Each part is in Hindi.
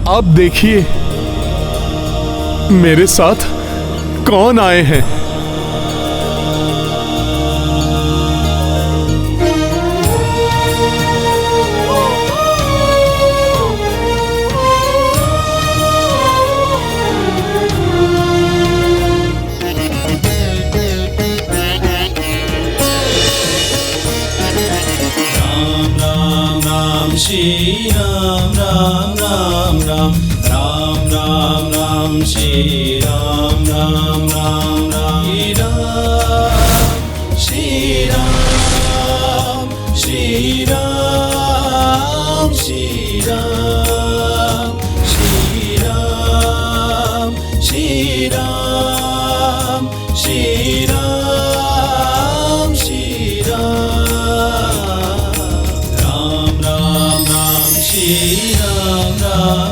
अब देखिए मेरे साथ कौन आए हैं। श्री राम राम राम राम राम राम राम श्री राम राम राम राम श्री राम श्री राम श्री राम श्री राम श्री राम श्री राम श्री राम श्री राम राम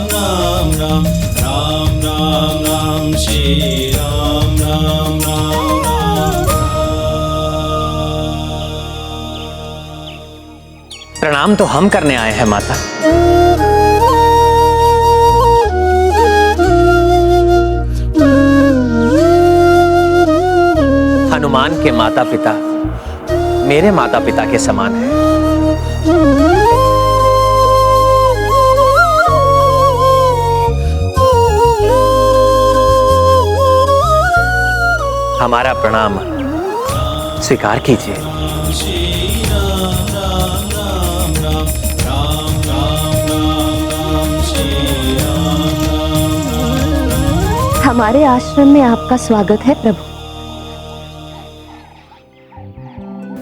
राम राम राम राम राम श्री राम राम राम राम। प्रणाम तो हम करने आए हैं माता। हनुमान के माता पिता मेरे माता पिता के समान हैं। हमारा प्रणाम स्वीकार कीजिए। हमारे आश्रम में आपका स्वागत है प्रभु।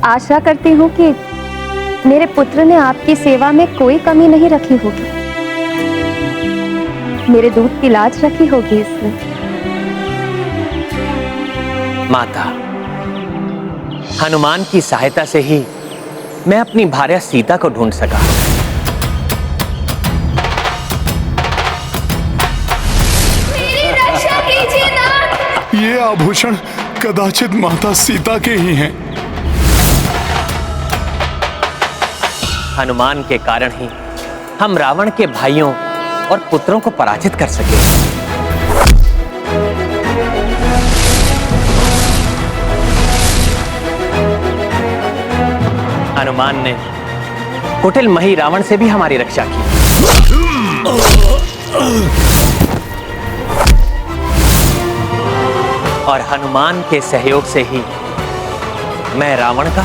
आशा करती हूँ कि मेरे पुत्र ने आपकी सेवा में कोई कमी नहीं रखी होगी। मेरे दूध की लाज रखी होगी इसमें। माता, हनुमान की सहायता से ही मैं अपनी भार्या सीता को ढूंढ सका। मेरी रक्षा कीजिए नाथ। ये आभूषण कदाचित माता सीता के ही हैं। हनुमान के कारण ही हम रावण के भाइयों और पुत्रों को पराजित कर सके। हनुमान ने कुटिल मही रावण से भी हमारी रक्षा की। और हनुमान के सहयोग से ही मैं रावण का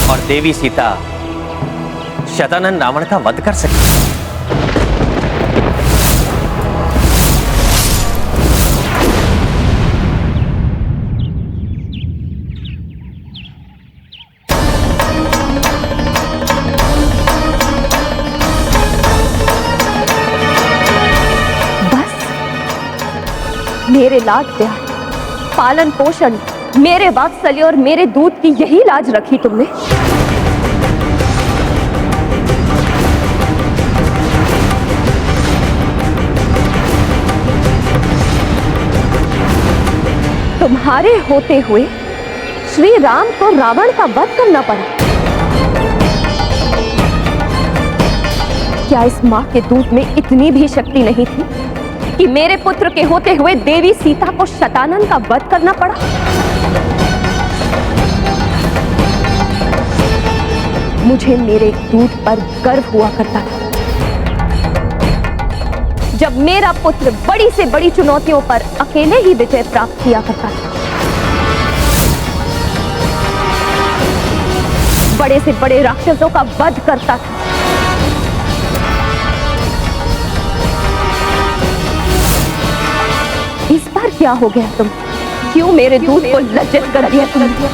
और देवी सीता शतानन रावण का वध कर सकी। मेरे लाड प्यार, पालन पोषण, मेरे वात्सल्य और मेरे दूध की यही लाज रखी तुमने। तुम्हारे होते हुए श्री राम को रावण का वध करना पड़ा। क्या इस मां के दूध में इतनी भी शक्ति नहीं थी कि मेरे पुत्र के होते हुए देवी सीता को शतानन का वध करना पड़ा? मुझे मेरे दूध पर गर्व हुआ करता था। जब मेरा पुत्र बड़ी से बड़ी चुनौतियों पर अकेले ही विजय प्राप्त किया करता था। बड़े से बड़े राक्षसों का वध करता था। इस बार क्या हो गया तुम? क्यों मेरे दूध को लज्जित कर दिया तुमने?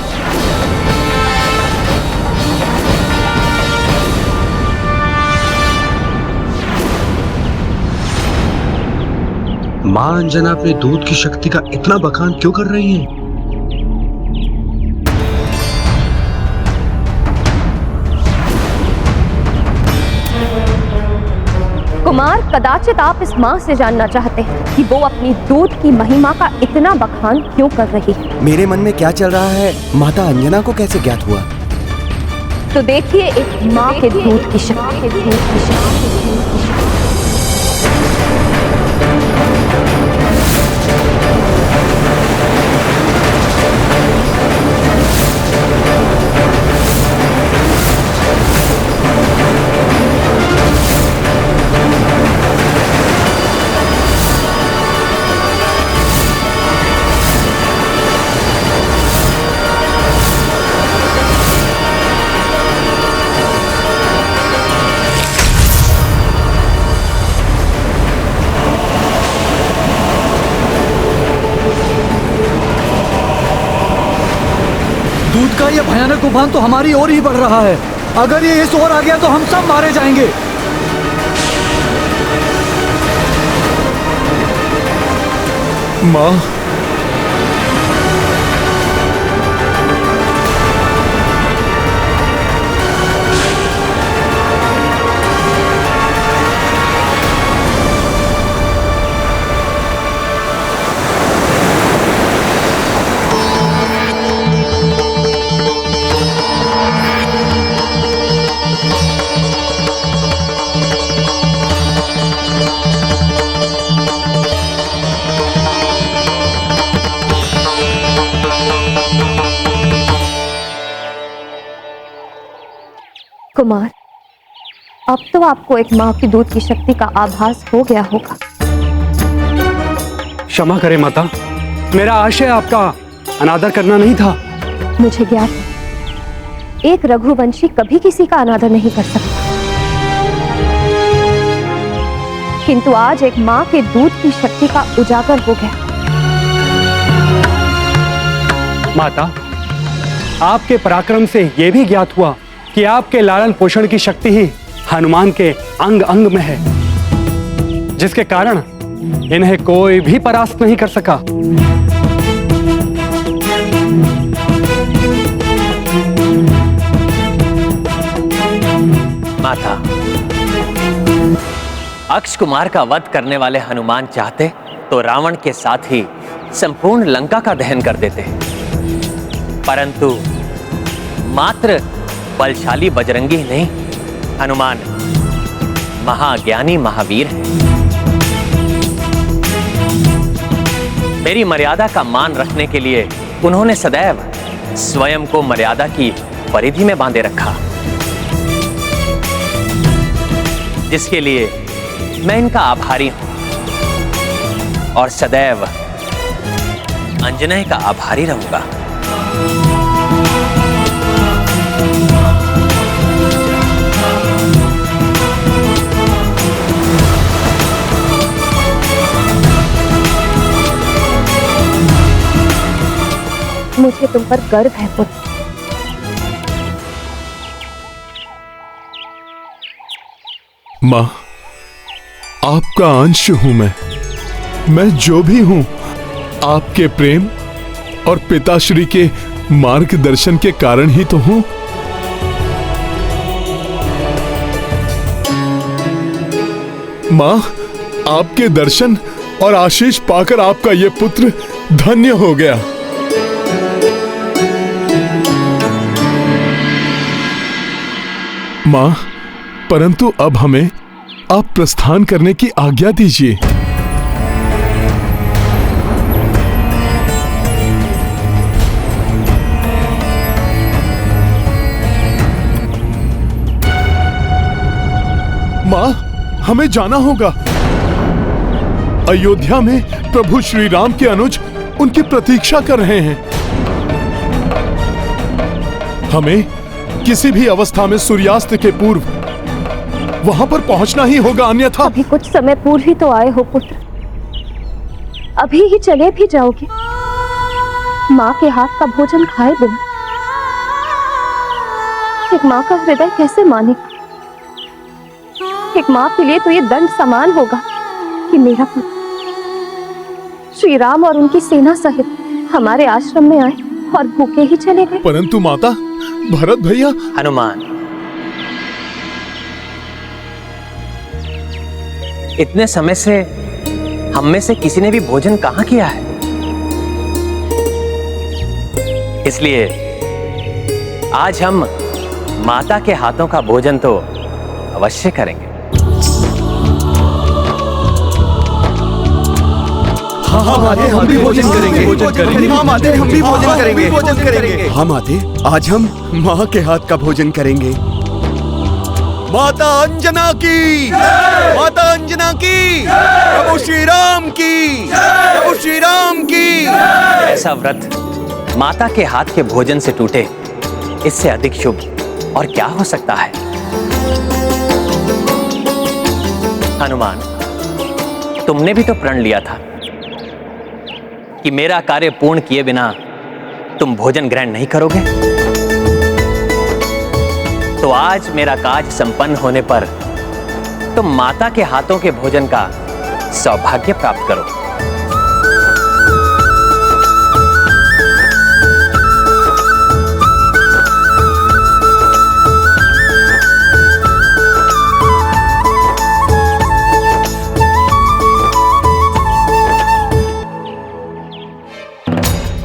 मां अंजना अपने दूध की शक्ति का इतना बखान क्यों कर रही हैं? कुमार, कदाचित आप इस मां से जानना चाहते हैं कि वो अपनी दूध की महिमा का इतना बखान क्यों कर रही है। मेरे मन में क्या चल रहा है माता अंजना को कैसे ज्ञात हुआ? तो देखिए एक माँ के दूध की शक्ति। दूध का ये भयानक उफान तो हमारी ओर ही बढ़ रहा है। अगर ये इस ओर आ गया तो हम सब मारे जाएंगे। माँ, कुमार, अब तो आपको एक माँ की दूध की शक्ति का आभास हो गया होगा। क्षमा करें माता, मेरा आशय आपका अनादर करना नहीं था। मुझे ज्ञात है, एक रघुवंशी कभी किसी का अनादर नहीं कर सकता, किंतु आज एक माँ के दूध की शक्ति का उजागर हो गया। माता, आपके पराक्रम से यह भी ज्ञात हुआ कि आपके लालन पोषण की शक्ति ही हनुमान के अंग अंग में है, जिसके कारण इन्हें कोई भी परास्त नहीं कर सका। माता, अक्ष कुमार का वध करने वाले हनुमान चाहते तो रावण के साथ ही संपूर्ण लंका का दहन कर देते, परंतु मात्र बलशाली बजरंगी ही नहीं, हनुमान महाज्ञानी महावीर है। मेरी मर्यादा का मान रखने के लिए उन्होंने सदैव स्वयं को मर्यादा की परिधि में बांधे रखा, जिसके लिए मैं इनका आभारी हूं और सदैव अंजनय का आभारी रहूंगा। मुझे तुम पर गर्व है पुत्र। माँ, आपका अंश हूं मैं जो भी हूं आपके प्रेम और पिताश्री के मार्गदर्शन के कारण ही तो हूं। माँ, आपके दर्शन और आशीष पाकर आपका ये पुत्र धन्य हो गया। माँ, परंतु अब हमें आप प्रस्थान करने की आज्ञा दीजिए। माँ, हमें जाना होगा। अयोध्या में प्रभु श्री राम के अनुज उनकी प्रतीक्षा कर रहे हैं। हमें किसी भी अवस्था में सूर्यास्त के पूर्व वहां पर पहुंचना ही होगा, अन्यथा। अभी कुछ समय पूर्व ही तो आए हो पुत्र, अभी ही चले भी जाओगे? माँ के हाथ का भोजन खाए बिना एक माँ का हृदय कैसे माने? एक माँ के लिए तो ये दंड समान होगा कि मेरा पुत्र श्री राम और उनकी सेना सहित हमारे आश्रम में आए और भूखे ही चले गए। परंतु माता, भरत भैया। हनुमान, इतने समय से हम में से किसी ने भी भोजन कहां किया है, इसलिए आज हम माता के हाथों का भोजन तो अवश्य करेंगे। हाँ माते, हम भी भोजन करेंगे। हाँ माते, हम भी भोजन करेंगे। हाँ माते, आज हम माँ के हाथ का भोजन करेंगे। माता अंजना की, माता अंजना की, प्रभु श्री राम की, प्रभु श्री राम की। ऐसा व्रत माता के हाथ के भोजन से टूटे, इससे अधिक शुभ और क्या हो सकता है। हनुमान, तुमने भी तो प्रण लिया था कि मेरा कार्य पूर्ण किए बिना तुम भोजन ग्रहण नहीं करोगे। तो आज मेरा काज संपन्न होने पर तुम माता के हाथों के भोजन का सौभाग्य प्राप्त करो।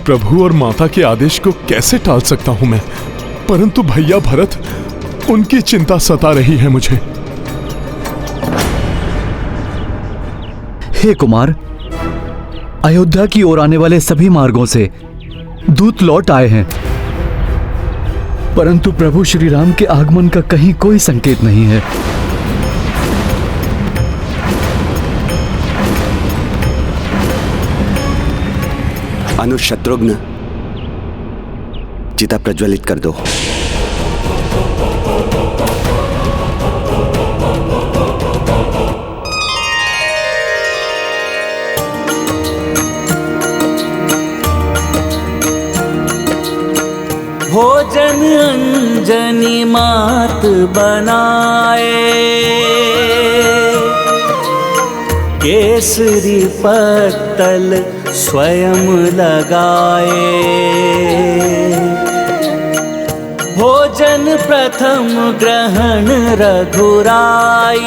प्रभु और माता के आदेश को कैसे टाल सकता हूं मैं, परंतु भैया भरत, उनकी चिंता सता रही है मुझे। हे कुमार, अयोध्या की ओर आने वाले सभी मार्गों से दूत लौट आए हैं, परंतु प्रभु श्री राम के आगमन का कहीं कोई संकेत नहीं है। शत्रुघ्न, चिता प्रज्वलित कर दो। भोजन अंजनी मात बनाए, केसरी पत्तल स्वयं लगाए। भोजन प्रथम ग्रहण रघुराई,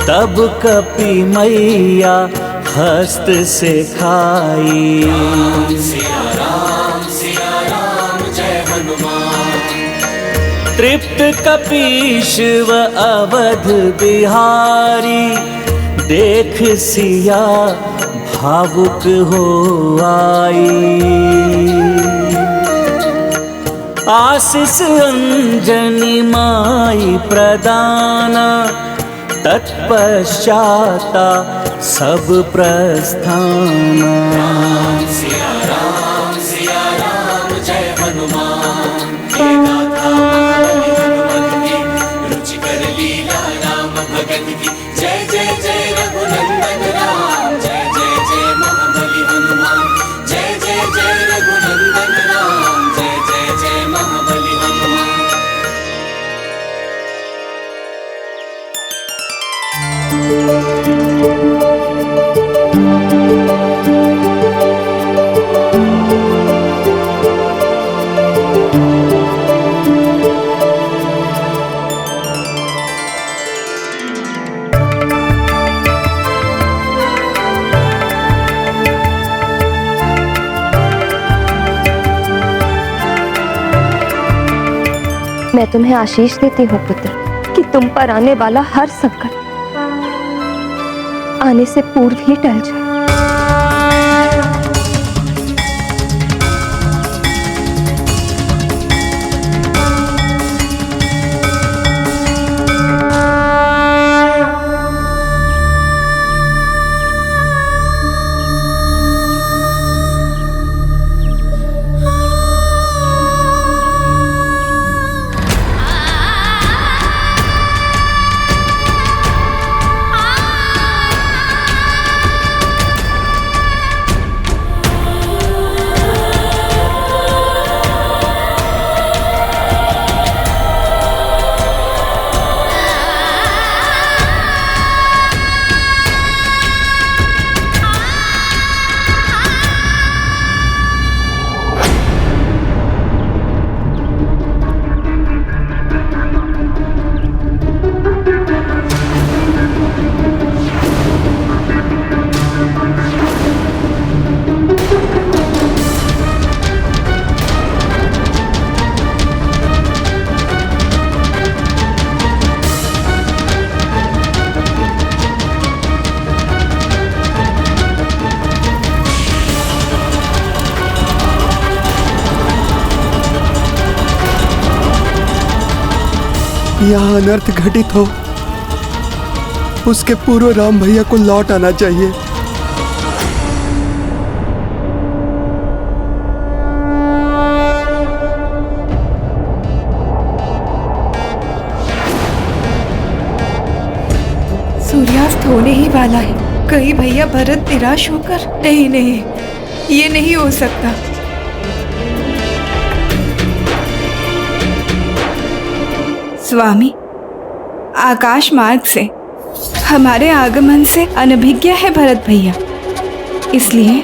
तब कपि मैया हस्त से खाई। सिया राम जय हनुमान। तृप्त कपीश्व अवध बिहारी, देख सिया भावुक हो आई। आशीष अंजनी माई प्रदाना, तत्पश्चाता सब प्रस्थाना। सिया राम जय हनुमान। ये गाथा हनुमत की, रुचिकर लीला राम भगत की। जय जय जय रघुनंदन राम, जय जय जय महाबली हनुमान। जय जय जय रघुनंदन राम, जय जय जय महाबली हनुमान। मैं तुम्हें आशीष देती हूँ पुत्र, कि तुम पर आने वाला हर संकट आने से पूर्व ही टल जाए। यहाँ अनर्थ घटित हो, उसके पूर्व राम भैया को लौट आना चाहिए। सूर्यास्त होने ही वाला है। कहीं भैया भरत निराश होकर? नहीं नहीं, ये नहीं हो सकता। स्वामी, आकाश मार्ग से हमारे आगमन से अनभिज्ञ है भरत भैया, इसलिए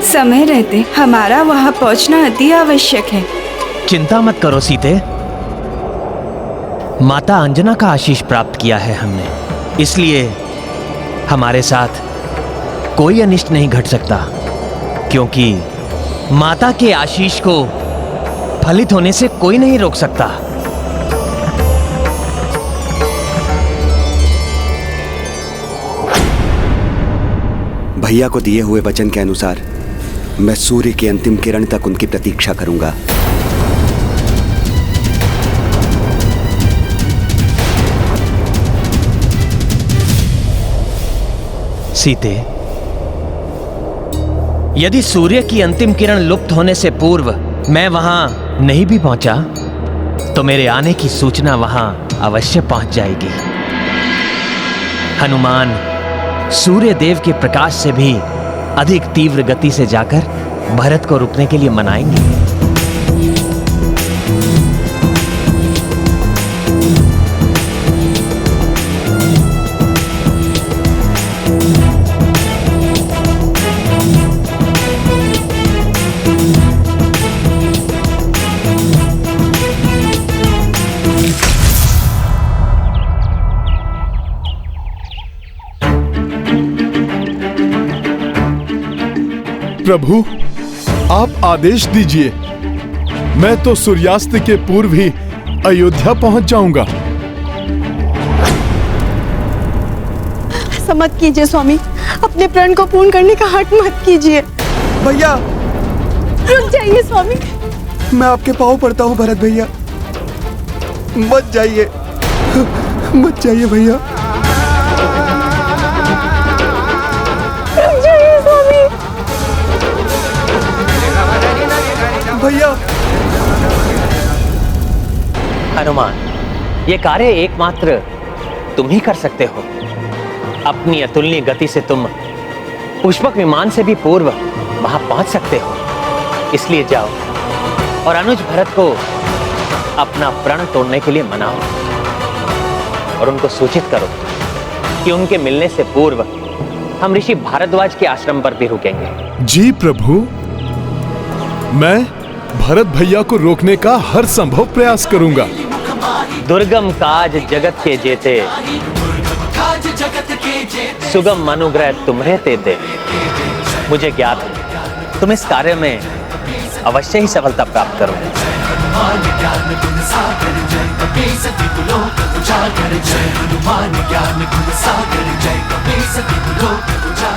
समय रहते हमारा वहां पहुंचना अति आवश्यक है। चिंता मत करो सीते, माता अंजना का आशीष प्राप्त किया है हमने, इसलिए हमारे साथ कोई अनिष्ट नहीं घट सकता, क्योंकि माता के आशीष को फलित होने से कोई नहीं रोक सकता। भैया को दिए हुए वचन के अनुसार मैं सूर्य की अंतिम किरण तक उनकी प्रतीक्षा करूंगा। सीते, यदि सूर्य की अंतिम किरण लुप्त होने से पूर्व मैं वहां नहीं भी पहुंचा, तो मेरे आने की सूचना वहां अवश्य पहुंच जाएगी। हनुमान सूर्य देव के प्रकाश से भी अधिक तीव्र गति से जाकर भरत को रुकने के लिए मनाएंगे। प्रभु, आप आदेश दीजिए, मैं तो सूर्यास्त के पूर्व ही अयोध्या पहुंच जाऊंगा। ऐसा मत कीजिए स्वामी, अपने प्रण को पूर्ण करने का हठ मत कीजिए। भैया, रुक जाइए स्वामी। मैं आपके पाँव पड़ता हूँ भरत भैया, मत जाइए, मत जाइए भैया। रुक जाइए स्वामी। भैया। हनुमान, ये कार्य एकमात्र तुम ही कर सकते हो। अपनी अतुलनीय गति से तुम पुष्पक विमान से भी पूर्व वहां पहुंच सकते हो, इसलिए जाओ और अनुज भरत को अपना प्रण तोड़ने के लिए मनाओ और उनको सूचित करो कि उनके मिलने से पूर्व हम ऋषि भारद्वाज के आश्रम पर भी रुकेंगे। जी प्रभु, मैं भरत भैया को रोकने का हर संभव प्रयास करूंगा। दुर्गम काज जगत के जेते, सुगम अनुग्रह तुम्हें तेते। मुझे ज्ञात है तुम इस कार्य में अवश्य ही सफलता प्राप्त करोगे।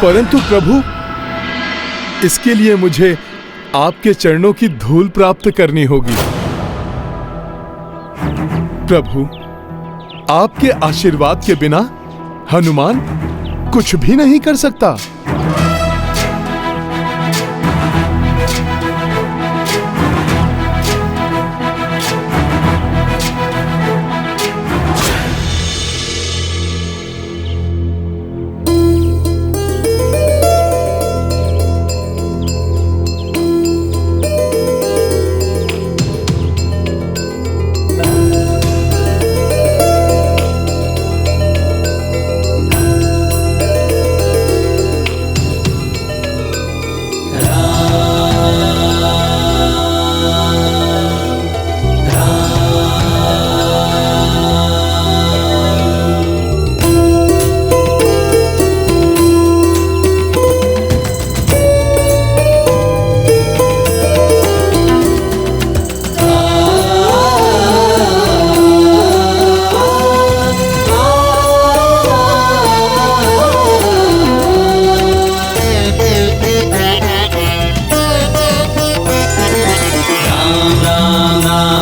परंतु प्रभु, इसके लिए मुझे आपके चरणों की धूल प्राप्त करनी होगी। प्रभु, आपके आशीर्वाद के बिना हनुमान कुछ भी नहीं कर सकता।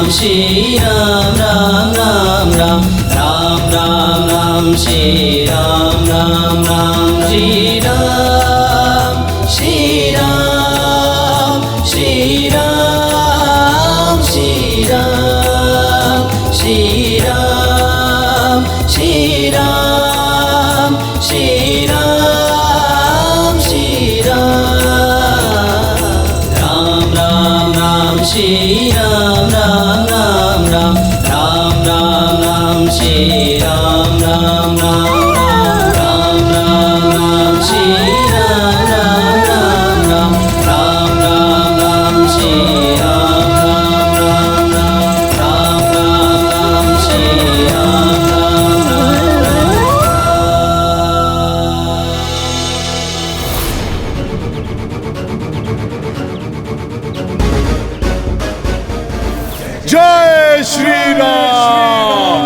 श्री राम राम राम राम राम राम राम श्री राम राम राम श्री राम श्री राम श्री राम श्री राम श्री राम श्री राम श्री राम श्री राम राम राम राम श्री राम राम राम राम राम राम राम श्री राम राम राम राम राम राम श्री राम राम राम राम राम राम राम श्री राम राम राम राम राम राम श्री राम राम जय श्री राम।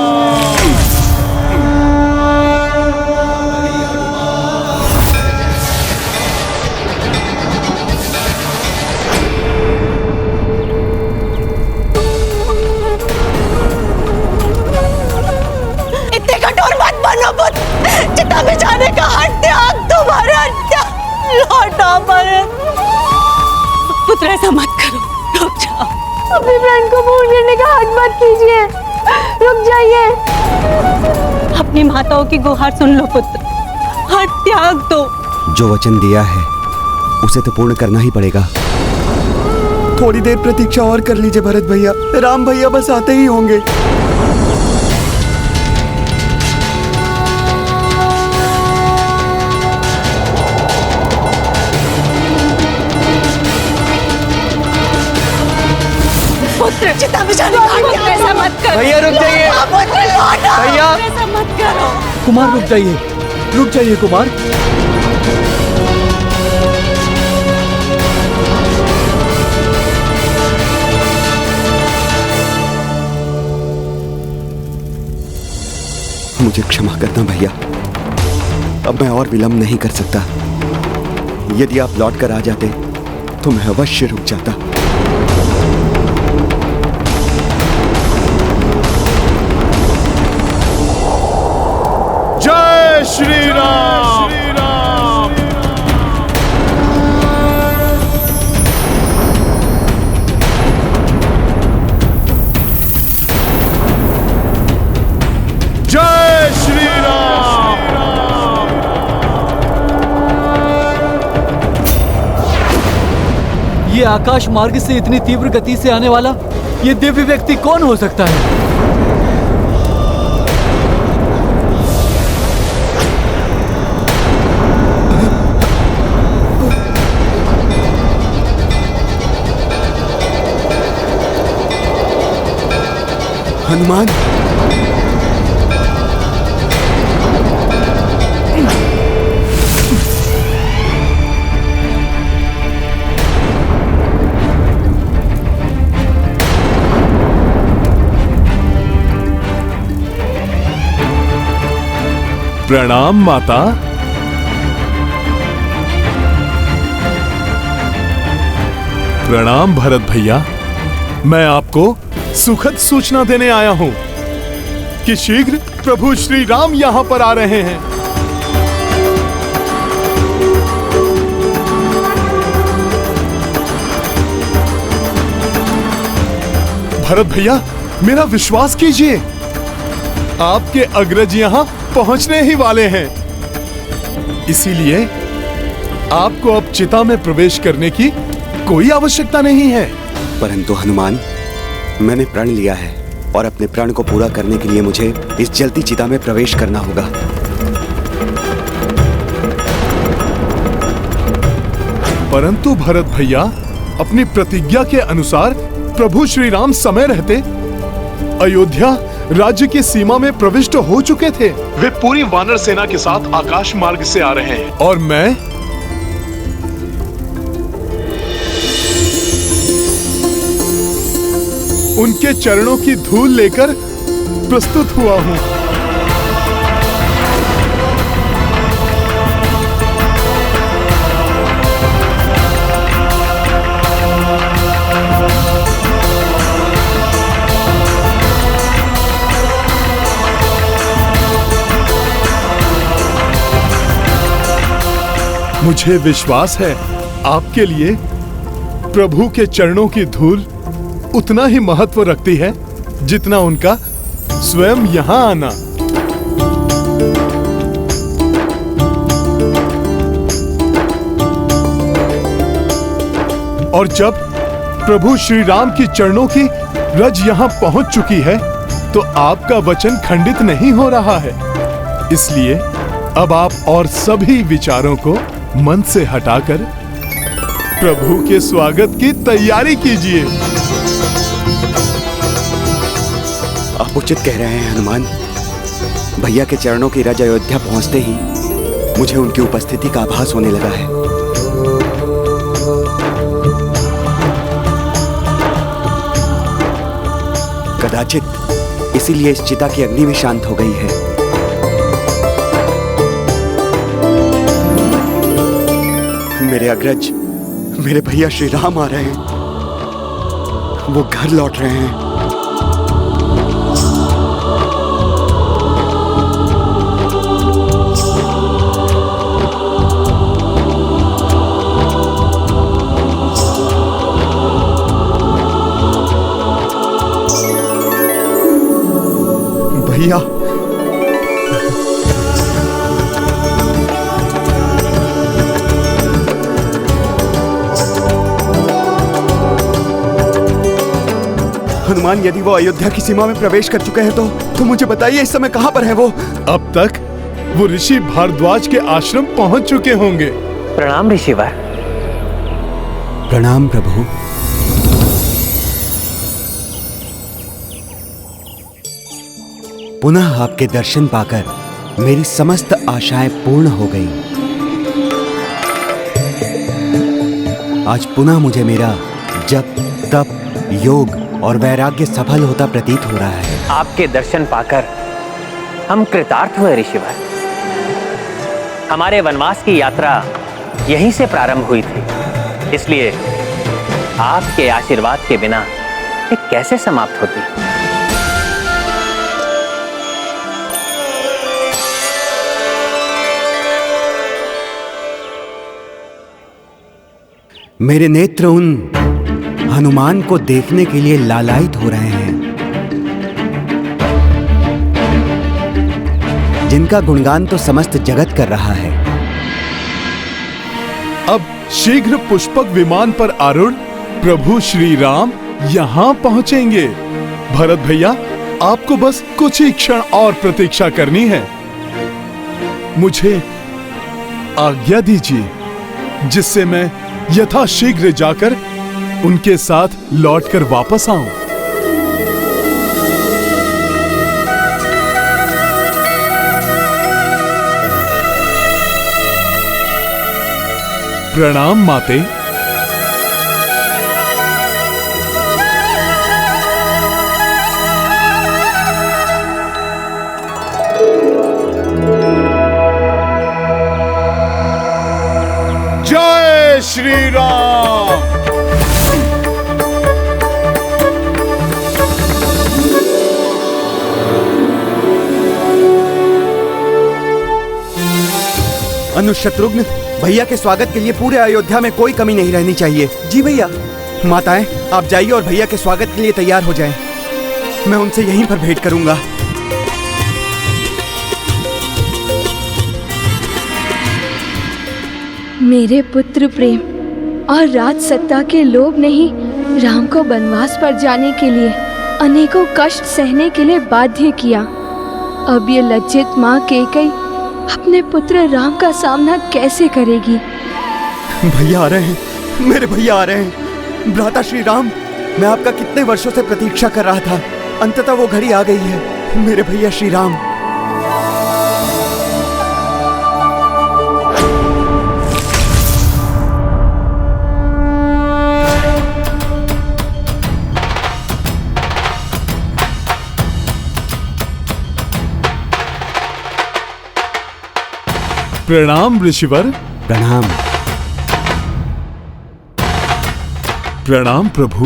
इतने कठोर मत बनो पुत्र। चिता में जाने का हट त्याग तुम्हारे हत्या लौटा पड़े। पुत्र ऐसा मत करो, रुक जाओ। अपने प्राण को पूर्ण करने का हट मत कीजिए, रुक जाइए। अपनी माताओं की गुहार सुन लो पुत्र, हट त्याग दो। जो वचन दिया है उसे तो पूर्ण करना ही पड़ेगा। थोड़ी देर प्रतीक्षा और कर लीजिए भरत भैया, राम भैया बस आते ही होंगे। पुत्र चिता में जाने का हट त्याग, ऐसा मत करो। भैया रुक जाइए। पुत्र लौटो। भैया। ऐसा मत करो। कुमार रुक जाइए कुमार। मुझे क्षमा करना भैया, अब मैं और विलंब नहीं कर सकता। यदि आप लौट कर आ जाते तो मैं अवश्य रुक जाता। जय श्री राम। जय श्री राम। ये आकाश मार्ग से इतनी तीव्र गति से आने वाला ये दिव्य व्यक्ति कौन हो सकता है? हनुमान, प्रणाम माता। प्रणाम भरत भैया, मैं आपको सुखद सूचना देने आया हूं कि शीघ्र प्रभु श्री राम यहां पर आ रहे हैं। भरत भैया, मेरा विश्वास कीजिए, आपके अग्रज यहां पहुंचने ही वाले हैं। इसीलिए आपको अब चिता में प्रवेश करने की कोई आवश्यकता नहीं है। परंतु हनुमान, मैंने प्रण लिया है और अपने प्रण को पूरा करने के लिए मुझे इस जलती चिता में प्रवेश करना होगा। परंतु भरत भैया, अपनी प्रतिज्ञा के अनुसार प्रभु श्री राम समय रहते अयोध्या राज्य की सीमा में प्रविष्ट हो चुके थे। वे पूरी वानर सेना के साथ आकाश मार्ग से आ रहे हैं और मैं उनके चरणों की धूल लेकर प्रस्तुत हुआ हूं। मुझे विश्वास है आपके लिए प्रभु के चरणों की धूल उतना ही महत्व रखती है जितना उनका स्वयं यहां आना। और जब प्रभु श्री राम की चरणों की रज यहां पहुंच चुकी है तो आपका वचन खंडित नहीं हो रहा है। इसलिए अब आप और सभी विचारों को मन से हटाकर प्रभु के स्वागत की तैयारी कीजिए। आप उचित कह रहे हैं हनुमान। भैया के चरणों की रज अयोध्या पहुंचते ही मुझे उनकी उपस्थिति का आभास होने लगा है। कदाचित इसीलिए इस चिता की अग्नि भी शांत हो गई है। मेरे अग्रज, मेरे भैया श्री राम आ रहे हैं। वो घर लौट रहे हैं। भैया, हनुमान, यदि वो अयोध्या की सीमा में प्रवेश कर चुके हैं तो मुझे बताइए इस समय कहां पर है वो? अब तक वो ऋषि भारद्वाज के आश्रम पहुंच चुके होंगे। प्रणाम ऋषिवर। प्रणाम प्रभु। पुनः आपके दर्शन पाकर मेरी समस्त आशाएं पूर्ण हो गई। आज पुनः मुझे मेरा जप, तप, योग और वैराग्य सफल होता प्रतीत हो रहा है। आपके दर्शन पाकर हम कृतार्थ हुए ऋषिवर। हमारे वनवास की यात्रा यहीं से प्रारंभ हुई थी, इसलिए आपके आशीर्वाद के बिना ये कैसे समाप्त होती। मेरे नेत्र उन हनुमान को देखने के लिए लालायित हो रहे हैं जिनका गुणगान तो समस्त जगत कर रहा है। अब शीघ्र पुष्पक विमान पर आरूढ़ प्रभु श्री राम यहां पहुंचेंगे। भरत भैया, आपको बस कुछ ही क्षण और प्रतीक्षा करनी है। मुझे आज्ञा दीजिए जिससे मैं यथाशीघ्र जाकर उनके साथ लौटकर वापस आऊं। प्रणाम माते। जय श्री राम। अनुशत्रुघ्न, भैया के स्वागत के लिए पूरे अयोध्या में कोई कमी नहीं रहनी चाहिए। जी भैया। माताएं, आप जाइए और भैया के स्वागत के लिए तैयार हो जाएं। मैं उनसे यहीं पर भेंट करूंगा। मेरे पुत्र प्रेम और राज सत्ता के लोभ ने ही राम को वनवास पर जाने के लिए अनेकों कष्ट सहने के लिए बाध्य किया। अब ये लज्जित माँ कैकेयी अपने पुत्र राम का सामना कैसे करेगी? भैया आ रहे हैं, मेरे भैया आ रहे हैं। भ्राता श्री राम, मैं आपका कितने वर्षों से प्रतीक्षा कर रहा था। अंततः वो घड़ी आ गई है। मेरे भैया श्री राम। प्रणाम ऋषिवर। प्रणाम। प्रणाम प्रभु।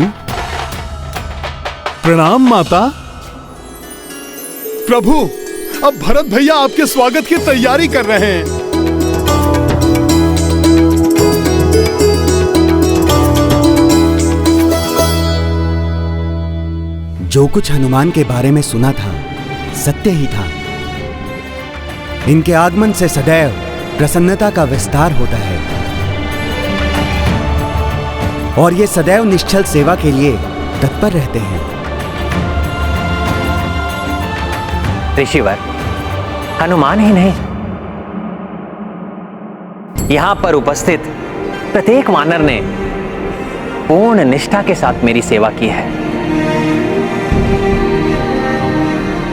प्रणाम माता। प्रभु, अब भरत भैया आपके स्वागत की तैयारी कर रहे हैं। जो कुछ हनुमान के बारे में सुना था सत्य ही था। इनके आगमन से सदैव प्रसन्नता का विस्तार होता है और ये सदैव निश्चल सेवा के लिए तत्पर रहते हैं। ऋषिवर, हनुमान ही नहीं, यहां पर उपस्थित प्रत्येक वानर ने पूर्ण निष्ठा के साथ मेरी सेवा की है।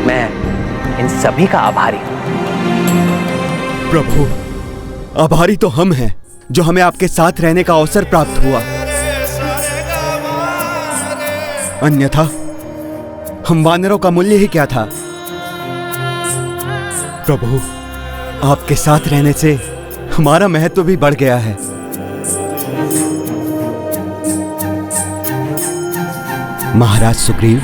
मैं इन सभी का आभारी हूं। प्रभु, आभारी तो हम हैं जो हमें आपके साथ रहने का अवसर प्राप्त हुआ। अन्यथा हम वानरों का मूल्य ही क्या था। प्रभु, आपके साथ रहने से हमारा महत्व भी बढ़ गया है। महाराज सुग्रीव,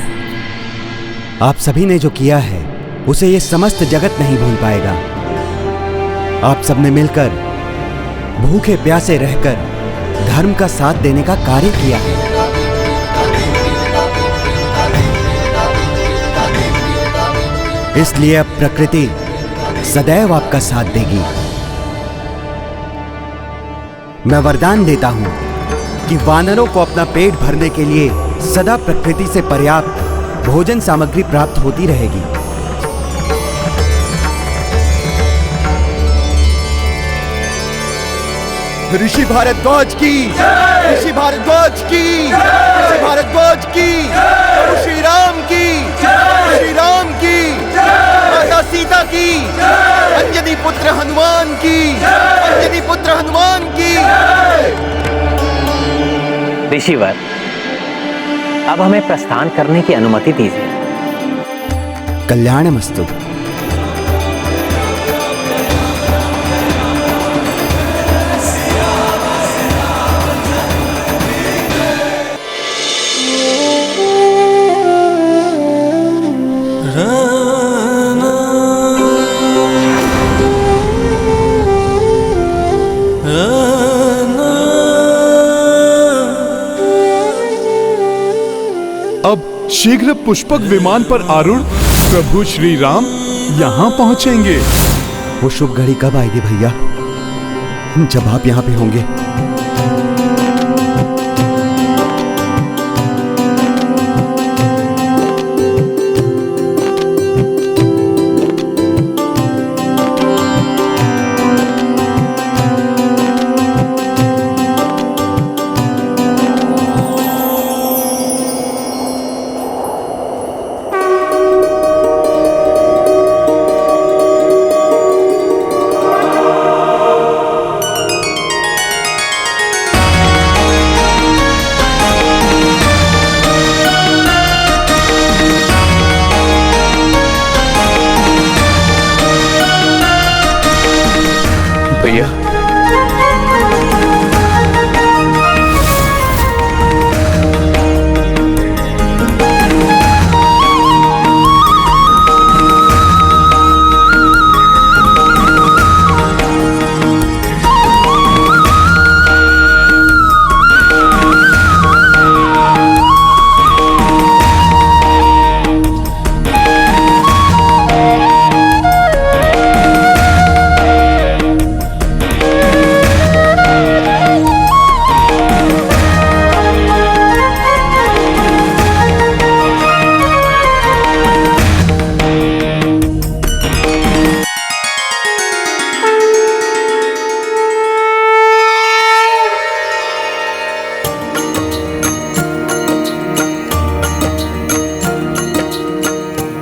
आप सभी ने जो किया है उसे ये समस्त जगत नहीं भूल पाएगा। आप सबने मिलकर भूखे प्यासे रहकर धर्म का साथ देने का कार्य किया है। इसलिए अब प्रकृति सदैव आपका साथ देगी। मैं वरदान देता हूं कि वानरों को अपना पेट भरने के लिए सदा प्रकृति से पर्याप्त भोजन सामग्री प्राप्त होती रहेगी। ऋषि भारद्वाज की, ऋषि भारद्वाज की, ऋषि भारद्वाज की, प्रभु श्री राम की, श्री राम की, माता सीता की, अंजनी पुत्र हनुमान की, अंजनी पुत्र हनुमान की। ऋषिवर, अब हमें प्रस्थान करने की अनुमति दीजिए। कल्याणमस्तु। अब शीघ्र पुष्पक विमान पर आरूढ़ प्रभु श्री राम यहाँ पहुँचेंगे। वो शुभ घड़ी कब आएगी भैया, जब आप यहाँ पे होंगे?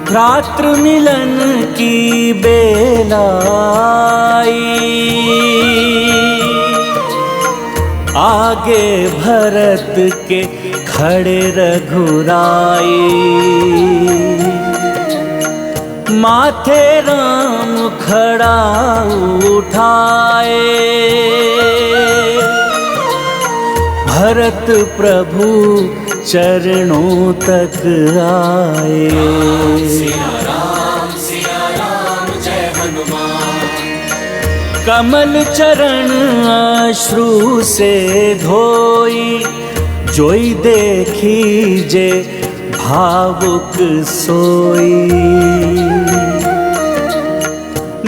रात्र मिलन की बेला आई, आगे भरत के खड़े रघुराई, माथे राम खड़ा उठाए, भरत प्रभु चरणों तक आए। सिया राम जय हनुमान। कमल चरण अश्रु से धोई, जोई देखी जे भावुक सोई,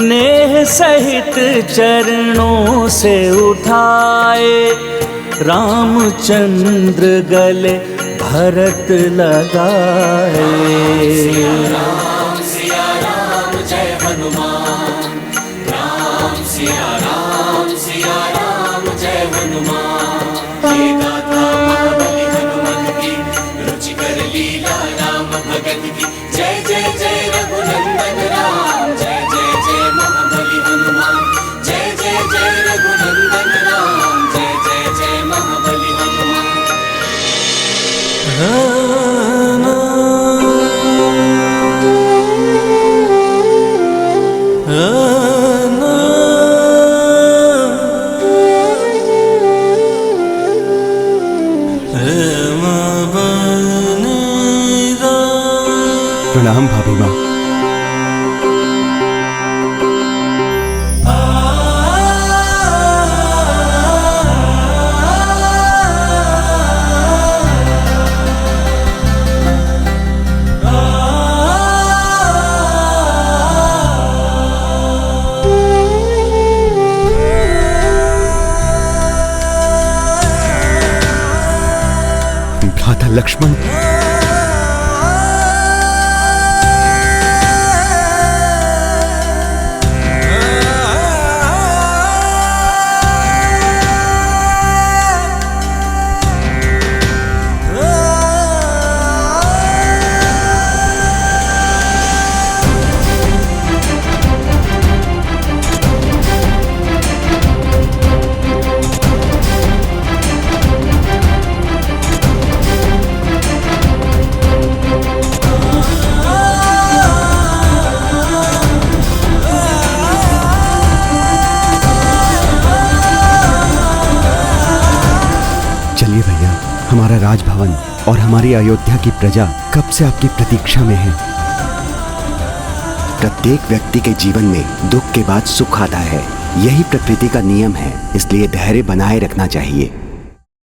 नेह सहित चरणों से उठाए, रामचंद्र गले भरत लगाए। राम सिया राम जय हनुमान, राम सिया राम जय हनुमान। ये गाथा महाबली हनुमत की, रुचिकर लीला राम भगत की। जय जय जय रघुनंदन राम, जय जय जय महाबली हनुमान। जय जय जय रघुनंदन राम, जय जय जय महाबली हनुमान। प्रणाम भाभी माँ। भ्राता लक्ष्मण, चलिए भैया, हमारा राजभवन और हमारी अयोध्या की प्रजा कब से आपकी प्रतीक्षा में है। प्रत्येक व्यक्ति के जीवन में दुख के बाद सुख आता है, यही प्रकृति का नियम है, इसलिए धैर्य बनाए रखना चाहिए।